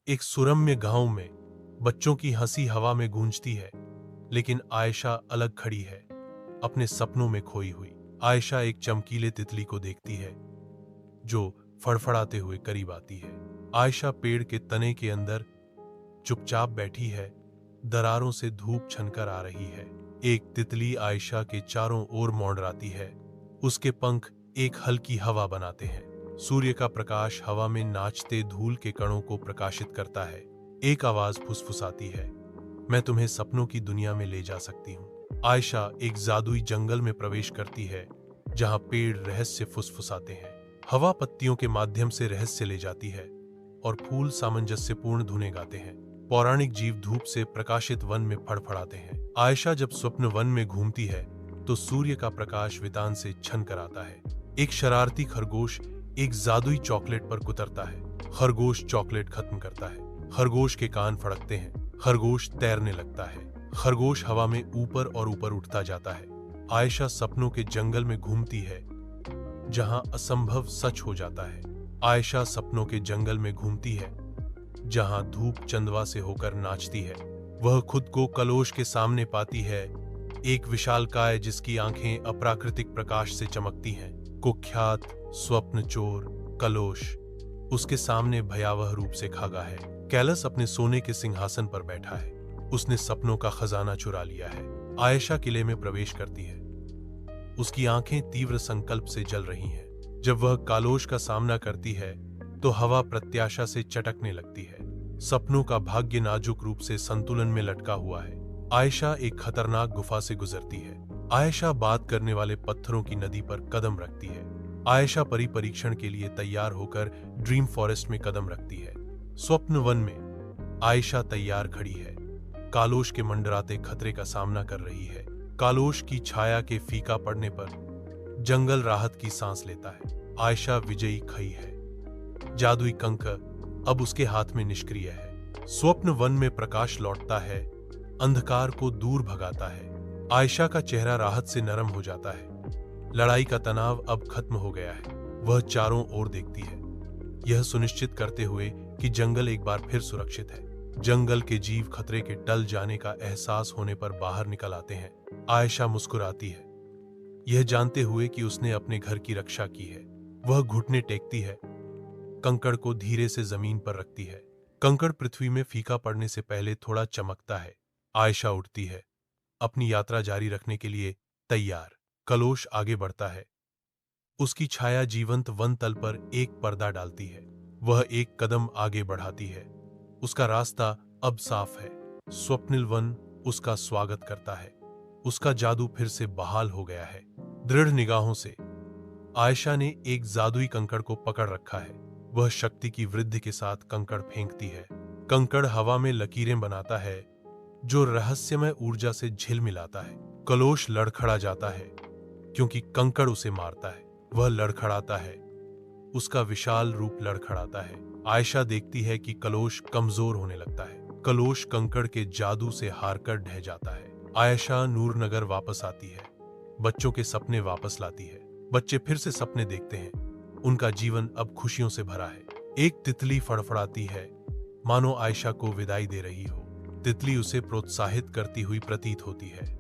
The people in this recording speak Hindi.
एक सुरम्य गांव में बच्चों की हंसी हवा में गूंजती है, लेकिन आयशा अलग खड़ी है, अपने सपनों में खोई हुई। आयशा एक चमकीले तितली को देखती है जो फड़फड़ाते हुए करीब आती है। आयशा पेड़ के तने के अंदर चुपचाप बैठी है, दरारों से धूप छनकर आ रही है। एक तितली आयशा के चारों ओर मंडराती है, उसके पंख एक हल्की हवा बनाते हैं। सूर्य का प्रकाश हवा में नाचते धूल के कणों को प्रकाशित करता है। एक आवाज फुसफुसाती है, मैं तुम्हें सपनों की दुनिया में ले जा सकती हूँ। आयशा एक जादुई जंगल में प्रवेश करती है, जहां पेड़ रहस्य फुसफुसाते हैं। हवा पत्तियों के माध्यम से रहस्य ले जाती है और फूल सामंजस्यपूर्ण धुनें गाते हैं। पौराणिक जीव धूप से प्रकाशित वन में फड़फड़ाते हैं। आयशा जब स्वप्न वन में घूमती है तो सूर्य का प्रकाश वितान से छन कर आता है। एक शरारती खरगोश एक जादुई चॉकलेट पर कुतरता है। खरगोश चॉकलेट खत्म करता है। खरगोश के कान फड़कते हैं। खरगोश तैरने लगता है। खरगोश हवा में ऊपर और ऊपर उठता जाता है। आयशा सपनों के जंगल में घूमती है, जहां असंभव सच हो जाता है। आयशा सपनों के जंगल में घूमती है, जहां धूप चंदवा से होकर नाचती है। वह खुद को कलोश के सामने पाती है, एक विशालकाय जिसकी आंखें अप्राकृतिक प्रकाश से चमकती हैं। कुख्यात स्वप्न चोर कलोश उसके सामने भयावह रूप से खड़ा है। कैलस अपने सोने के सिंहासन पर बैठा है, उसने सपनों का खजाना चुरा लिया है। आयशा किले में प्रवेश करती है, उसकी आंखें तीव्र संकल्प से जल रही हैं। जब वह कालोश का सामना करती है तो हवा प्रत्याशा से चटकने लगती है। सपनों का भाग्य नाजुक रूप से संतुलन में लटका हुआ है। आयशा एक खतरनाक गुफा से गुजरती है। आयशा बात करने वाले पत्थरों की नदी पर कदम रखती है। आयशा परीक्षण के लिए तैयार होकर ड्रीम फॉरेस्ट में कदम रखती है। स्वप्न वन में आयशा तैयार खड़ी है, कालोश के मंडराते खतरे का सामना कर रही है। कालोश की छाया के फीका पड़ने पर जंगल राहत की सांस लेता है। आयशा विजयी खई है। जादुई कंक अब उसके हाथ में निष्क्रिय है। स्वप्न वन में प्रकाश लौटता है, अंधकार को दूर भगाता है। आयशा का चेहरा राहत से नरम हो जाता है। लड़ाई का तनाव अब खत्म हो गया है। वह चारों ओर देखती है, यह सुनिश्चित करते हुए कि जंगल एक बार फिर सुरक्षित है। जंगल के जीव खतरे के टल जाने का एहसास होने पर बाहर निकल आते हैं। आयशा मुस्कुराती है, यह जानते हुए कि उसने अपने घर की रक्षा की है। वह घुटने टेकती है, कंकड़ को धीरे से जमीन पर रखती है। कंकड़ पृथ्वी में फीका पड़ने से पहले थोड़ा चमकता है। आयशा उठती है, अपनी यात्रा जारी रखने के लिए तैयार। कलोश आगे बढ़ता है, उसकी छाया जीवंत वन तल पर एक पर्दा डालती है। वह एक कदम आगे बढ़ाती है, उसका रास्ता अब साफ है। स्वप्निल वन उसका स्वागत करता है। उसका जादू फिर से बहाल हो गया है। दृढ़ निगाहों से आयशा ने एक जादुई कंकड़ को पकड़ रखा है। वह शक्ति की वृद्धि के साथ कंकड़ फेंकती है। कंकड़ हवा में लकीरें बनाता है, जो रहस्यमय ऊर्जा से झिलमिलाता है। कलोश लड़खड़ा जाता है, क्योंकि कंकड़ उसे मारता है। वह लड़खड़ाता है, उसका विशाल रूप लड़खड़ाता है। आयशा देखती है कि कलोश कमजोर होने लगता है। कलोश कंकड़ के जादू से हारकर ढह जाता है। आयशा नूरनगर वापस आती है, बच्चों के सपने वापस लाती है। बच्चे फिर से सपने देखते हैं, उनका जीवन अब खुशियों से भरा है। एक तितली फड़फड़ाती है, मानो आयशा को विदाई दे रही हो। तितली उसे प्रोत्साहित करती हुई प्रतीत होती है।